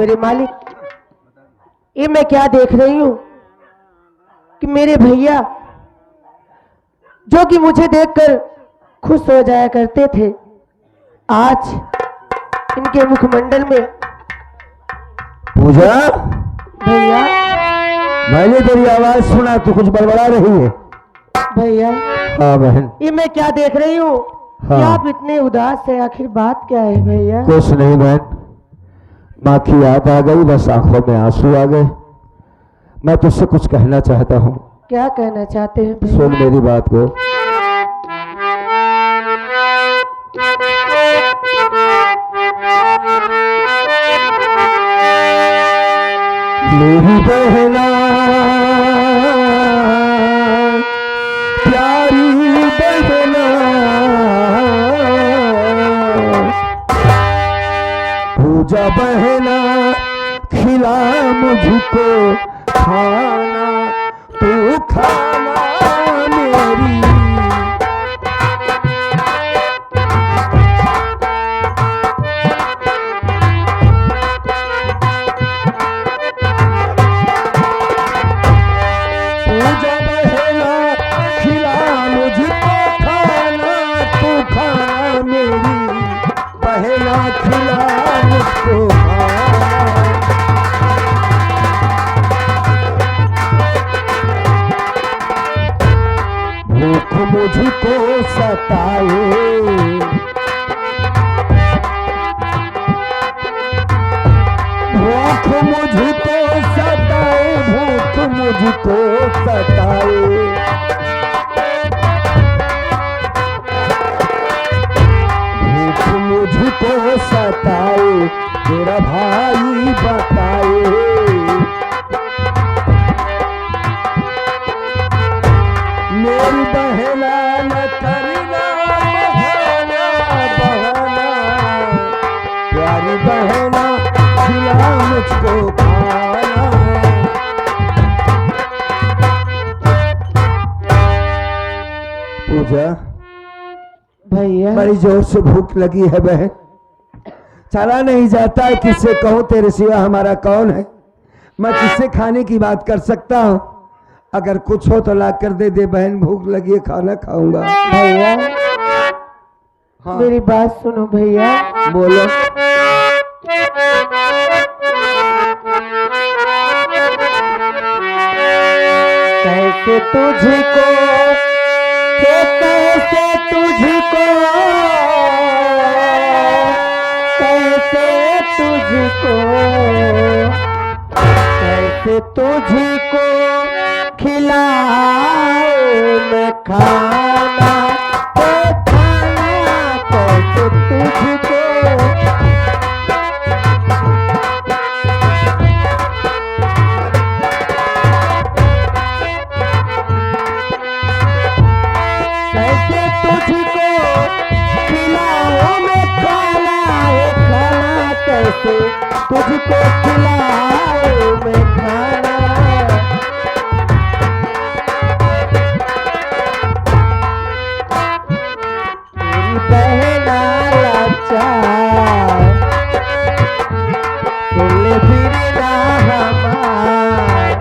मेरे मालिक, ये मैं क्या देख रही हूँ कि मेरे भैया जो कि मुझे देखकर खुश हो जाया करते थे, आज इनके मुखमंडल में। पूजा, भैया मैंने तेरी आवाज सुना, तू कुछ बड़बड़ा रही है। भैया हाँ बहन, ये मैं क्या देख रही हूँ हाँ। कि आप इतने उदास है, आखिर बात क्या है भैया? कुछ नहीं बहन, माँ की याद आ गई, बस आंखों में आंसू आ गए। मैं तुझसे कुछ कहना चाहता हूँ। क्या कहना चाहते हैं भैया? सुन मेरी बात को। मेरी बहना, प्यारी बहना, पूजा बहना, खिला मुझको खाना, तू खाना मेरी। पूजा बहना, खिला मुझको खाना, तू खाना मेरी बहना, खिला मुझको खाना। भूख मुझको सताए, भूख मुझको सताए, भूख मुझको सताए। भूख मुझको सताए, तेरा भाई बताए। मेरी बहना न करना बहाना, बहाना, प्यारी बहना, खिला मुझको खाना। पूजा, भैया बड़ी जोर से भूख लगी है बहन, चला नहीं जाता है। किससे कहूँ, तेरे सिवा हमारा कौन है? मैं किससे खाने की बात कर सकता हूँ? अगर कुछ हो तो ला कर दे बहन, भूख लगी है, खाना खाऊंगा। भैया हाँ मेरी बात सुनो भैया। बोलो। कैसे तुझको, कैसे तुझको, कैसे तुझको, कैसे तुझको खिलाऊं मैं खाना, ओ खाना, कैसे तुझको। कैसे तुझको खिलाऊं मैं खाना, ओ खाना, कैसे तुझको खिलाऊं मैं खाना। तेरी बहना लाचार, सुन ले बिरना हमार।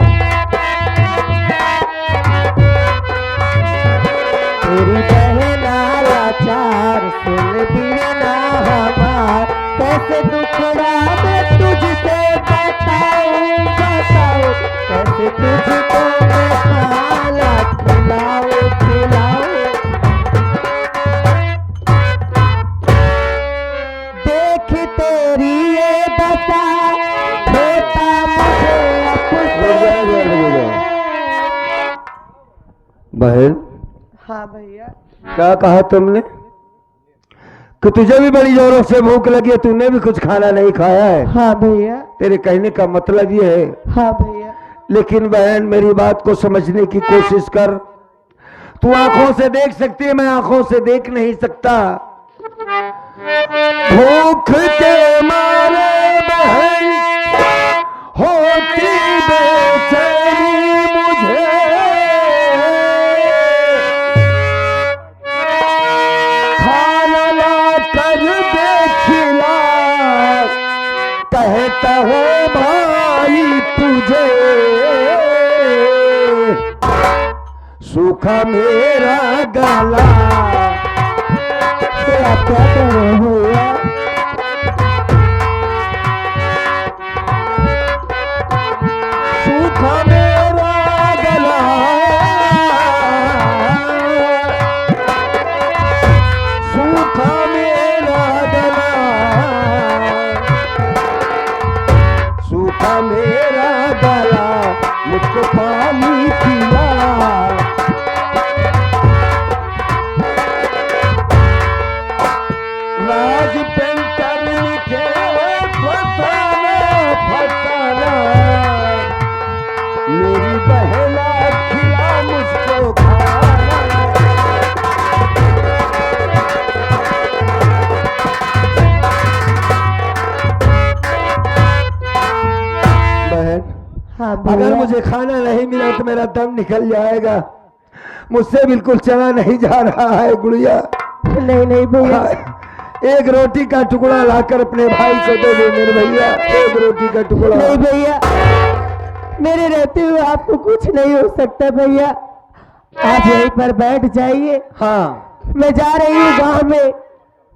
तेरी बहना लाचार, सुन बिना हमार। कैसे दुखड़ा मैं तुझसे बताऊं, बताऊं, कैसे तुझको मैं खाना खिलाऊं, खिलाऊं। देख तेरी ये दशा, होता मुझे अफसोस। बहन, हाँ भैया। क्या कहा तुमने? कि तुझे भी बड़ी जोरों से भूख लगी है, तूने भी कुछ खाना नहीं खाया है? हाँ भैया। तेरे कहने का मतलब ये है। हाँ भैया। लेकिन बहन, मेरी बात को समझने की कोशिश कर। तू आंखों से देख सकती है, मैं आंखों से देख नहीं सकता। भूख के मारे बहन होती बेचैनी मुझे, कहता है सूखा मेरा गला। तो आप क्या कर रहे हो भैया? सूखा मेरा गला, सूखा मेरा गला, सूखा मेरा गला, मुझको पानी पिला। राज पेंटर लिखे फसाना फसाना, मेरी बहना खिला मुझको खाना। बहन, हाँ अगर भैया। मुझे खाना नहीं मिला तो मेरा दम निकल जाएगा। मुझसे बिल्कुल चला नहीं जा रहा है गुड़िया। नहीं नहीं भैया। एक रोटी का टुकड़ा लाकर अपने भाई को दे दे मेरे भैया, एक रोटी का टुकड़ा। नहीं भैया, मेरे रहते हुए आपको कुछ नहीं हो सकता भैया। आप यहीं पर बैठ जाइए, हाँ, मैं जा रही हूँ गांव में,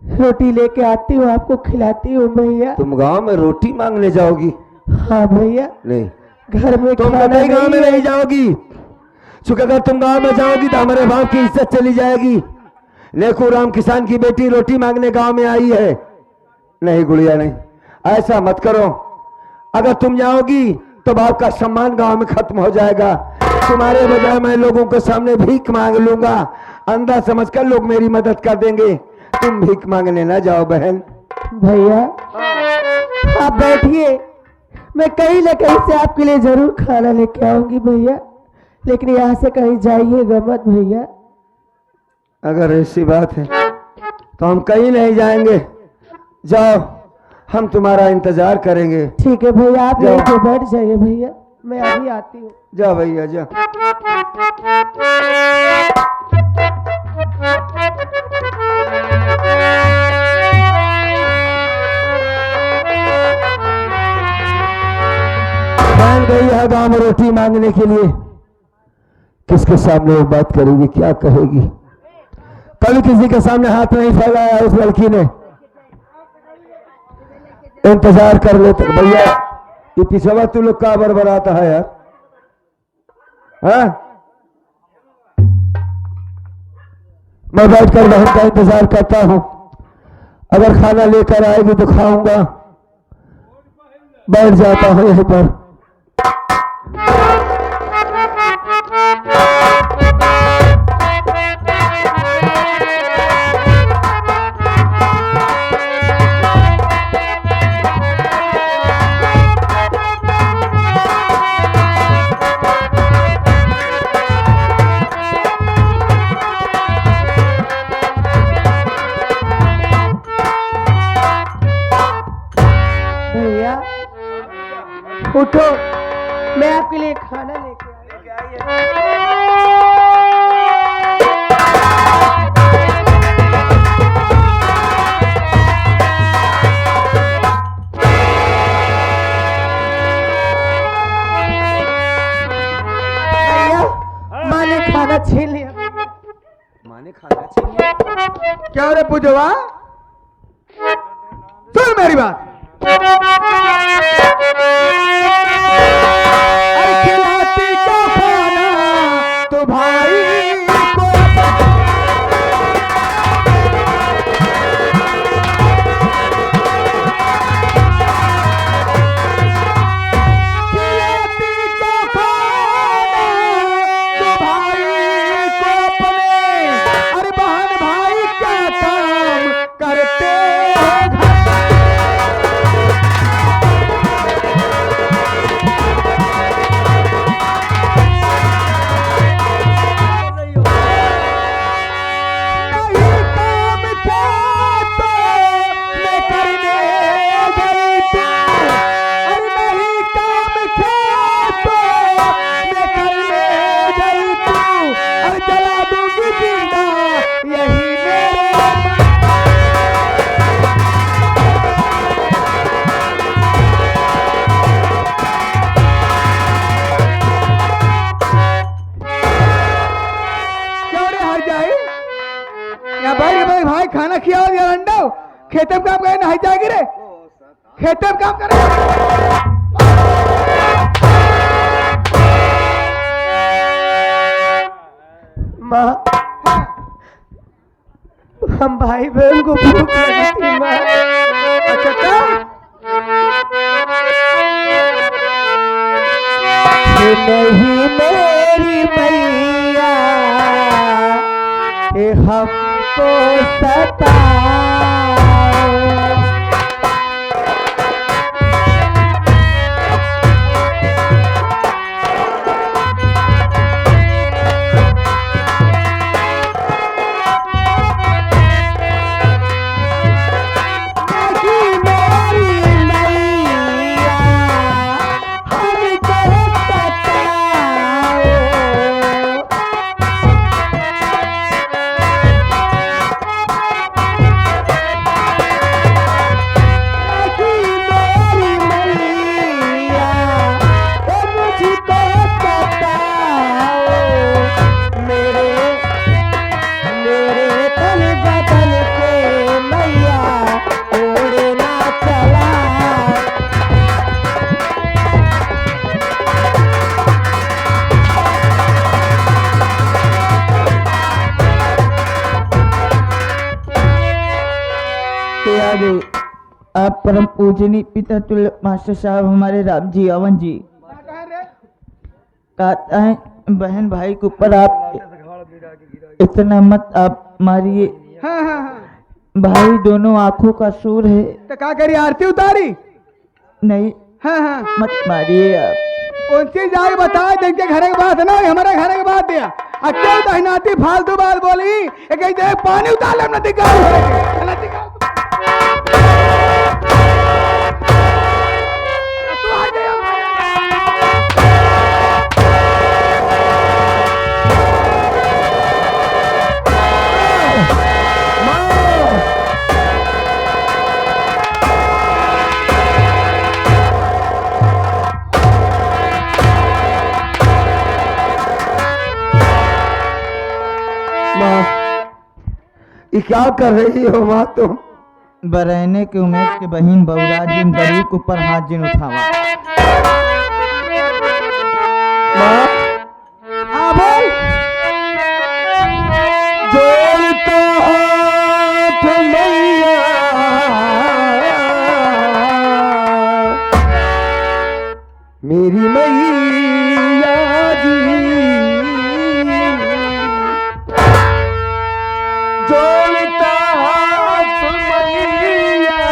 रोटी लेके आती हूँ, आपको खिलाती हूँ भैया। तुम गांव में रोटी मांगने जाओगी? हाँ भैया, नहीं, घर में तुम खाना कभी गांव में है। नहीं जाओगी, क्योंकि अगर तुम गांव में जाओगी तो हमारे बाप की इज्जत चली जाएगी। लेखू राम किसान की बेटी रोटी मांगने गांव में आई है। नहीं गुड़िया नहीं, ऐसा मत करो। अगर तुम जाओगी तो बाप का सम्मान गांव में खत्म हो जाएगा। तुम्हारे बजाय मैं लोगों के सामने भीख मांग लूंगा, अंधा समझकर लोग मेरी मदद कर देंगे। तुम भीख मांगने ना जाओ बहन। भैया आप बैठिए, मैं कहीं न कहीं से आपके लिए जरूर खाना लेके आऊंगी भैया, लेकिन यहाँ से कहीं जाइएगा मत भैया। अगर ऐसी बात है तो हम कहीं नहीं जाएंगे। जाओ, हम तुम्हारा इंतजार करेंगे। ठीक है भैया, आप जाओ। यहीं पे बैठ जाइए भैया, मैं अभी आती हूँ। जाओ भैया जाओ। बहन गई है गांव में रोटी मांगने के लिए। किसके सामने वो बात करेगी, क्या कहेगी? कभी किसी के सामने हाथ नहीं फैलाया उस लड़की ने। इंतजार कर लेते भैया। ये पिछवा तू लोग का बरबराता है यार, हाँ? मैं बैठकर बहन का इंतजार करता हूं। अगर खाना लेकर आएगी तो खाऊंगा। बैठ जाता हूं यहीं पर। भैया उठो, मैं आपके लिए खाना लेके आई। भैया माँ ने खाना छीन लिया। माँ ने खाना चाहिए? क्या रे पूजवा, सुन मेरी बात। अरे खिलाती क्या खाना तो भाई को, खिलाती क्या खाना तो भाई को अपने। अरे बहन भाई क्या काम करते हैं घर। खेते में काम करे नहाई जाएगी रे, खेते में काम करे। माँ, हम भाई बहन को भूख लगी थी माँ। अच्छा तब ये नहीं मेरी मैया, ये हमको सताओ। आप परम पूजनीय पिता तुल्य मास्टर साहब हमारे राम जी अवन जी कहता है बहन भाई के ऊपर आप इतना मत आप मारिए। हाँ हाँ हाँ भाई दोनों आंखों का सूर है। तो क्या करी आरती उतारी? नहीं हाँ हाँ मत मारिए आप। उनसे जाके बताए देख के घरे के बात है ना, हमारे घरे के बात दिया अच्छा दहनाती फालतू बात बोली एक पानी उतार ले नदी का ये क्या कर रही हो माँ तुम? बरहने के उमेश के बहिन बउरा जिन गरीब के ऊपर हाथ जिन उठावा। माँ हाँ बोल। जोड़ता हाथ मैया मेरी मैया जी, जोड़ता हाथ मैया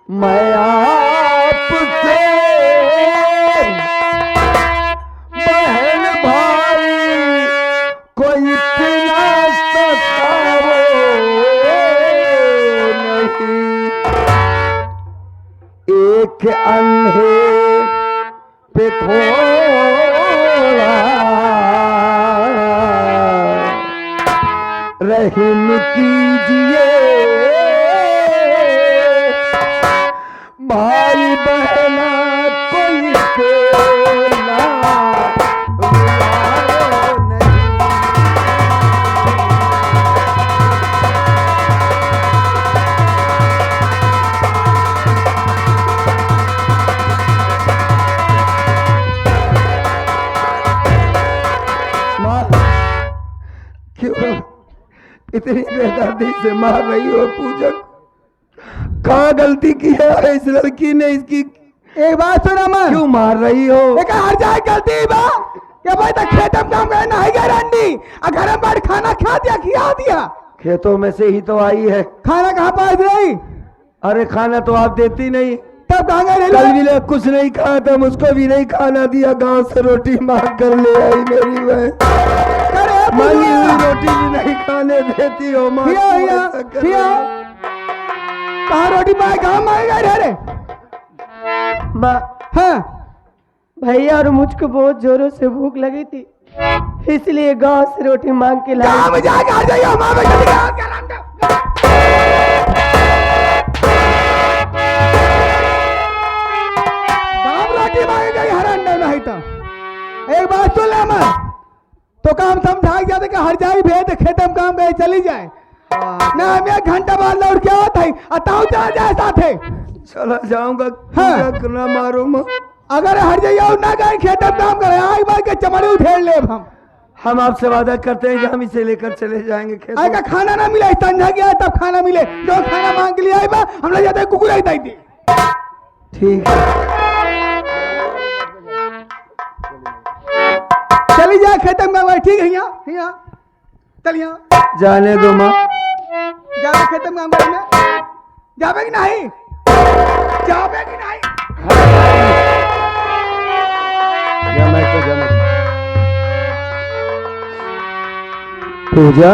मैं आपसे बहन भाई कोई इतना सताओ नहीं, एक अंधे पे थोड़ा रहम कीजिए, भाई बहना कोई को ना रुलाओ नहीं। माँ क्यों इतनी बेदर्दी से मार रही हो पूजक? कहाँ गलती की है इस लड़की ने? इसकी एक बात सुना मैं, क्यों मार रही हो? एक हर जाए गलती बा क्या भाई तक खेत में काम करे नहाई गया रंडी और घर में बैठ खाना खा दिया खिया दिया। खेतों में से ही तो आई है। खाना कहाँ पास रही? अरे खाना तो आप देती नहीं। तब कहाँ गए कल भी ले कुछ नहीं खाया था, मुझको भी नहीं खाना दिया, गांव से रोटी मांग कर ले आई मेरी बहन। मांगी हुई रोटी भी नहीं खाने देती हो माँ। कहाँ रोटी पाए कहाँ मांगे गए रे? माँ हाँ भैया और मुझको बहुत जोरों से भूख लगी थी, इसलिए गांव से रोटी मांग के लाई। गाँव में जाके आ जाइए हमारे जल्दी क्या रंडा। गाँव रोटी मांगे गई हर अंडा नहीं था। एक बात सुन ले मैं तो काम समझाई जाते के हर जाई भेज दे खेत में काम करे चली जाए ना हम 1 घंटा बाद लौट के आवत है अताऊ जा जाए साथे चला जाऊंगा। हाँ। ना मारो माँ। अगर हर जाइए ना गए खेत में काम करे आग बार के चमड़े उठेड़ ले हम आपसे वादा करते हैं कि हम इसे लेकर चले जाएंगे खेत। आएगा खाना ना मिले संझा गया तब खाना मिले जो खाना मांग के लिए आए बा हम लोग जाते हैं कुकुर आई दी ठीक है। चली जाए खेत में काम करे ठीक है यहाँ चल यहाँ जाने दो माँ। जावे खेत में काम करे जावे कि नहीं जावे कि नहीं पूजा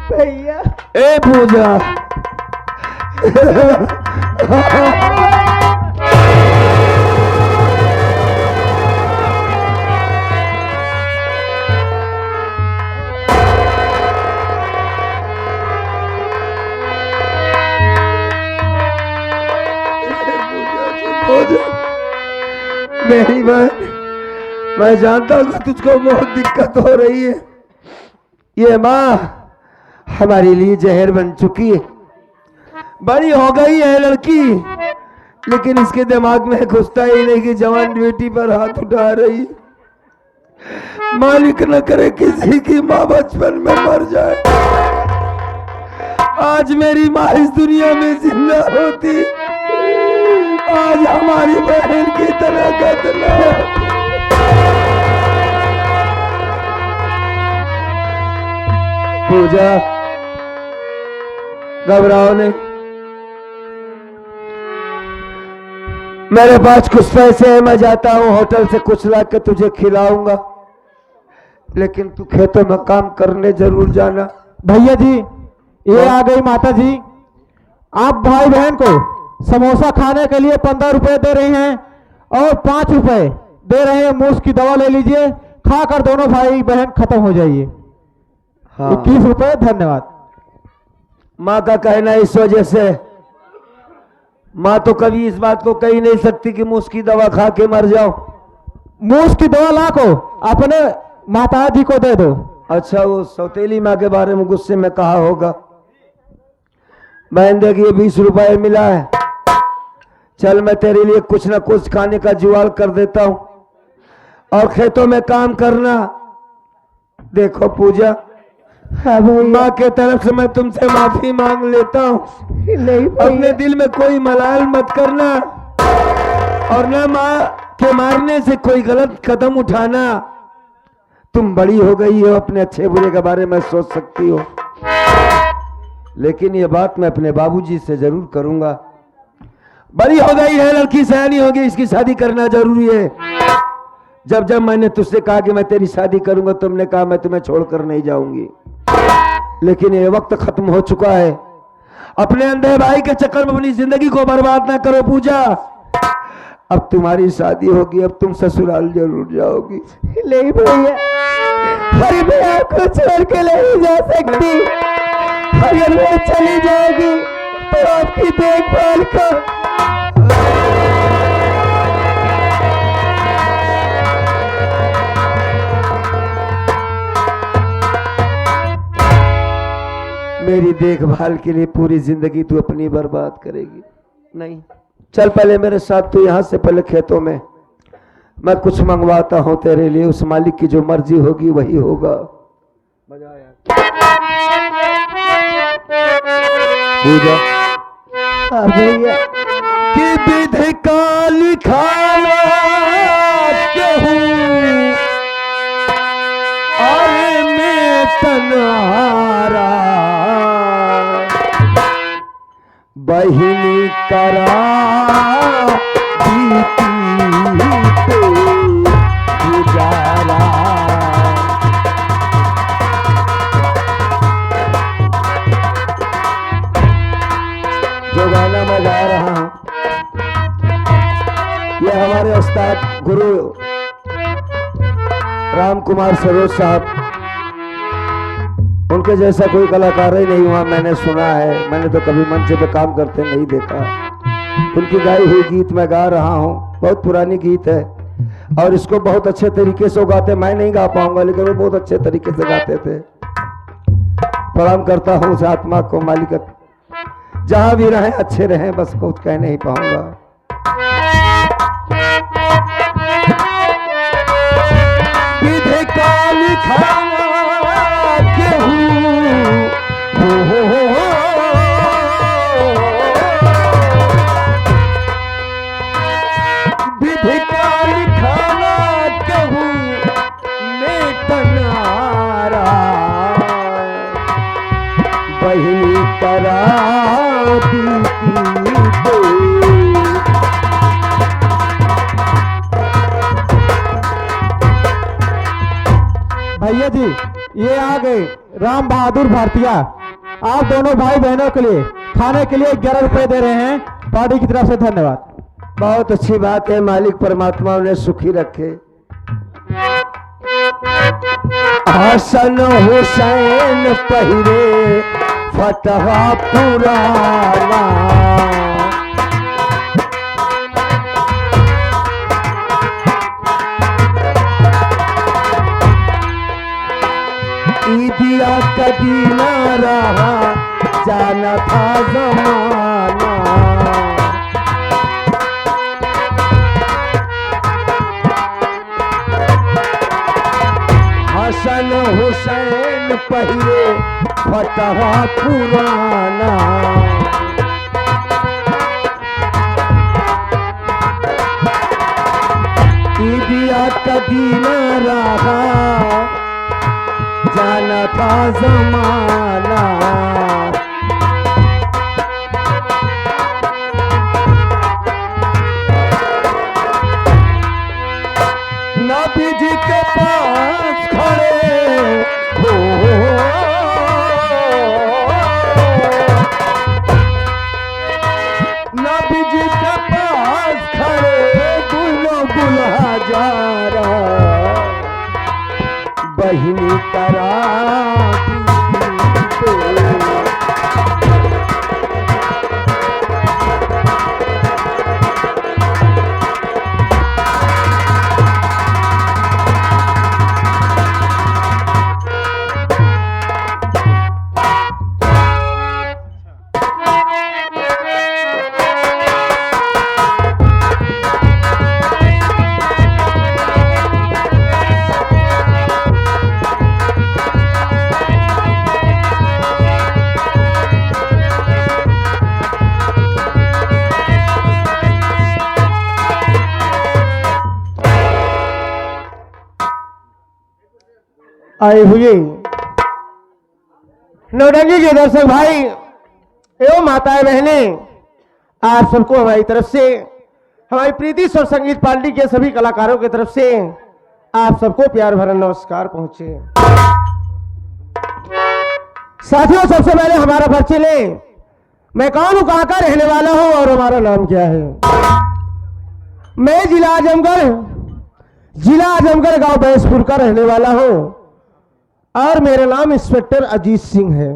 भैया ए पूजा मेरी बहन, मैं जानता हूँ कि तुझको बहुत दिक्कत हो रही है। ये माँ हमारे लिए जहर बन चुकी है। बड़ी हो गई है लड़की, लेकिन इसके दिमाग में घुसता ही नहीं कि जवान बेटी पर हाथ उठा रही है। मालिक न करे किसी की माँ बचपन में मर जाए। आज मेरी माँ इस दुनिया में जिंदा होती, आज हमारी बहन की तरह कतना पूजा घबराओ नहीं। मेरे पास कुछ पैसे हैं, मैं जाता हूँ होटल से कुछ ला के तुझे खिलाऊंगा, लेकिन तू खेतों में काम करने जरूर जाना। भैया जी ये आ गई माता जी, आप भाई बहन को समोसा खाने के लिए 15 रुपए दे रहे हैं और 5 रुपए दे रहे हैं मूस की दवा ले लीजिए, खाकर दोनों भाई बहन खत्म हो जाइए। हाँ। 21 रुपए धन्यवाद। माँ का कहना इस वजह से, माँ तो कभी इस बात को कही नहीं सकती कि मूस की दवा खा के मर जाओ। मूस की दवा ला को अपने माता जी को दे दो। अच्छा, वो सौतेली माँ के बारे में गुस्से में कहा होगा। बहन देखिए 20 रुपए मिला है, चल मैं तेरे लिए कुछ ना कुछ खाने का जुगाड़ कर देता हूं और खेतों में काम करना। देखो पूजा, हाँ भैया। माँ के तरफ से मैं तुमसे माफी मांग लेता हूँ। नहीं अपने भैया। दिल में कोई मलाल मत करना और ना माँ के मारने से कोई गलत कदम उठाना। तुम बड़ी हो गई हो, अपने अच्छे बुरे के बारे में सोच सकती हो, लेकिन ये बात मैं अपने बाबूजी से जरूर करूंगा। बड़ी हो गई है लड़की, सयानी होगी, इसकी शादी करना जरूरी है। जब जब मैंने तुझसे कहा कि मैं तेरी शादी करूंगा, तुमने कहा मैं तुम्हें छोड़कर नहीं जाऊंगी, लेकिन ये वक्त खत्म हो चुका है। अपने अंधे भाई के चक्कर में अपनी जिंदगी को बर्बाद ना करो पूजा। अब तुम्हारी शादी होगी, अब तुम ससुराल जरूर जाओगी। नहीं भैया, अरे मैं आपको छोड़ के नहीं जा सकती। अगर मैं चली जाएगी तो आपकी देखभाल को मेरी देखभाल के लिए पूरी जिंदगी तू अपनी बर्बाद करेगी? नहीं, चल पहले मेरे साथ, तू यहां से पहले खेतों में, मैं कुछ मंगवाता हूं तेरे लिए। उस मालिक की जो मर्जी होगी वही होगा। पूजा हाँ भैया। कि विधि का लिखाना कहूं, अरे मैं तन्हारा बहिनी करा बीती पे गुजारा। जो गाना मैं गा रहा हूं ये हमारे उस्ताद गुरु राम कुमार सरोज साहब, उनके जैसा कोई कलाकार ही नहीं हुआ मैंने सुना है। मैंने तो कभी मंच पे काम करते नहीं देखा। उनकी गाई हुई गीत मैं गा रहा हूँ, बहुत पुरानी गीत है। और इसको बहुत अच्छे तरीके से गाते। मैं नहीं गा पाऊंगा लेकिन वो बहुत अच्छे तरीके से गाते थे। प्रणाम करता हूँ उस आत्मा को, मालिक जहां भी रहें अच्छे रहें, बस कुछ कह नहीं पाऊंगा। विधि का लिखा केहू विधि का लिखाना केहू मेटनारा बहिनी करा भैया जी ये आ गए राम बहादुर भारतीय। आप दोनों भाई बहनों के लिए खाने के लिए 11 रुपए दे रहे हैं, पार्टी की तरफ से धन्यवाद। बहुत अच्छी बात है, मालिक परमात्मा उन्हें सुखी रखे। हसन हुसैन पहिरे फतवा पुराना ईदिया कभी ना रहा जाना था जमाना। हसन हुसैन पहिरे फतवा पुराना ईदिया कभी न रहा जाना था जमाना। नबी जी के पास खड़े हो नबी जी के पास खड़े गुलो गुला जा रहा बहिनी करा आए हुए नौरंगी के दर्शक भाई एवं माताएं बहनें, आप सबको हमारी तरफ से, हमारी प्रीति स्वर संगीत पार्टी के सभी कलाकारों की तरफ से आप सबको प्यार भरा नमस्कार पहुंचे। साथियों, सबसे पहले हमारा परिचय लें। मैं कौन हूं, कहां का रहने वाला हूं और हमारा नाम क्या है। मैं जिला आजमगढ़ गांव बैसपुर का रहने वाला हूं और मेरा नाम इंस्पेक्टर अजीत सिंह है।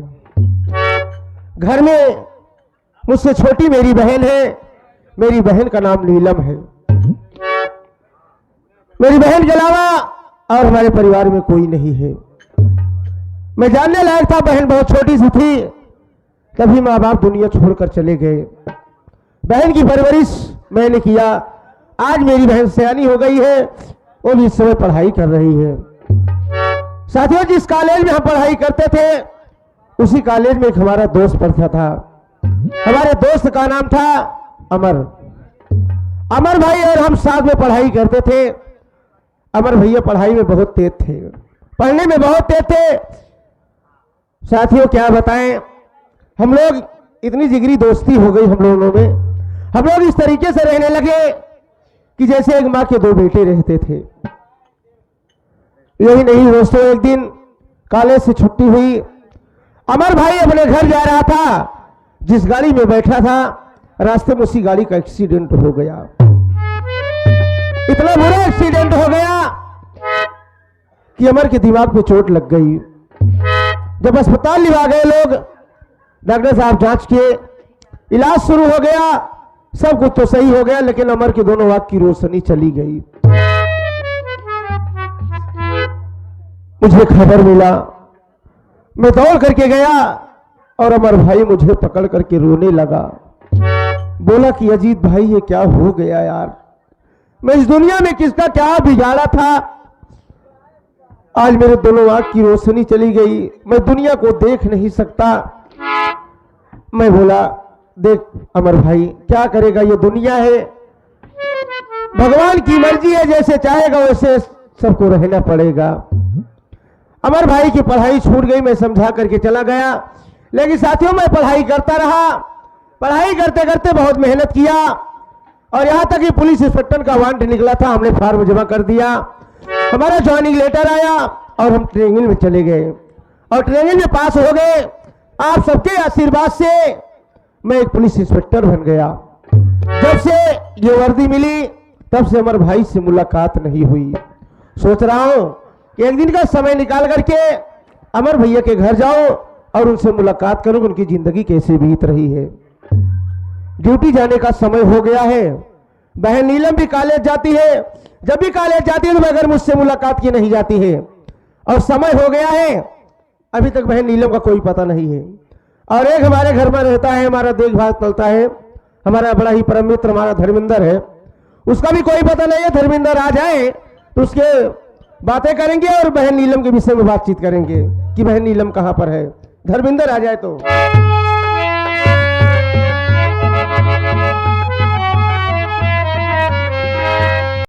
घर में मुझसे छोटी मेरी बहन है, मेरी बहन का नाम नीलम है। मेरी बहन के अलावा और हमारे परिवार में कोई नहीं है। मैं जानने लायक था, बहन बहुत छोटी सी थी तभी माँ बाप दुनिया छोड़कर चले गए। बहन की परवरिश मैंने किया। आज मेरी बहन सयानी हो गई है, वो भी इस समय पढ़ाई कर रही है। साथियों, जिस कॉलेज में हम पढ़ाई करते थे उसी कॉलेज में एक हमारा दोस्त पढ़ता था। हमारे दोस्त का नाम था अमर भाई, और हम साथ में पढ़ाई करते थे। अमर भैया पढ़ाई में बहुत तेज थे, पढ़ने में बहुत तेज थे। साथियों, क्या बताएं, हम लोग इतनी जिगरी दोस्ती हो गई हम लोगों में। हम लोग इस तरीके से रहने लगे कि जैसे एक माँ के दो बेटे रहते थे। यही नहीं दोस्तों, एक दिन कॉलेज से छुट्टी हुई, अमर भाई अपने घर जा रहा था। जिस गाड़ी में बैठा था रास्ते में उसी गाड़ी का एक्सीडेंट हो गया। इतना बुरा एक्सीडेंट हो गया कि अमर के दिमाग पे चोट लग गई। जब अस्पताल लिवा गए लोग, डॉक्टर साहब जांच किए, इलाज शुरू हो गया, सब कुछ तो सही हो गया, लेकिन अमर के दोनों आंख की रोशनी चली गई। मुझे खबर मिला, मैं दौड़ करके गया और अमर भाई मुझे पकड़ करके रोने लगा। बोला कि अजीत भाई ये क्या हो गया यार, मैं इस दुनिया में किसका क्या बिगाड़ा था, आज मेरे दोनों आंख की रोशनी चली गई, मैं दुनिया को देख नहीं सकता। मैं बोला देख अमर भाई क्या करेगा, ये दुनिया है, भगवान की मर्जी है, जैसे चाहेगा वैसे सबको रहना पड़ेगा। अमर भाई की पढ़ाई छूट गई, मैं समझा करके चला गया, लेकिन साथियों मैं पढ़ाई करता रहा, पढ़ाई करते करते बहुत मेहनत किया और यहां तक कि पुलिस इंस्पेक्टर का वारंट निकला था, हमने फॉर्म जमा कर दिया, हमारा ज्वाइनिंग लेटर आया और हम ट्रेनिंग में चले गए और ट्रेनिंग में पास हो गए। आप सबके आशीर्वाद से मैं एक पुलिस इंस्पेक्टर बन गया। जब से ये वर्दी मिली तब से अमर भाई से मुलाकात नहीं हुई। सोच रहा हूं कि एक दिन का समय निकाल करके अमर भैया के घर जाऊं और उनसे मुलाकात करूं, उनकी जिंदगी कैसे बीत रही है। ड्यूटी जाने का समय हो गया है। बहन नीलम भी कॉलेज जाती है, जब भी कॉलेज जाती है तो मगर मुझसे मुलाकात की नहीं जाती है और समय हो गया है, अभी तक बहन नीलम का कोई पता नहीं है। और एक हमारे घर में रहता है, हमारा देखभाल चलता है, हमारा बड़ा ही परम मित्र हमारा धर्मेंद्र है, उसका भी कोई पता नहीं है। धर्मेंद्र आ जाए तो उसके बातें करेंगे और बहन नीलम के विषय में बातचीत करेंगे कि बहन नीलम कहां पर है। धर्मेंद्र आ जाए तो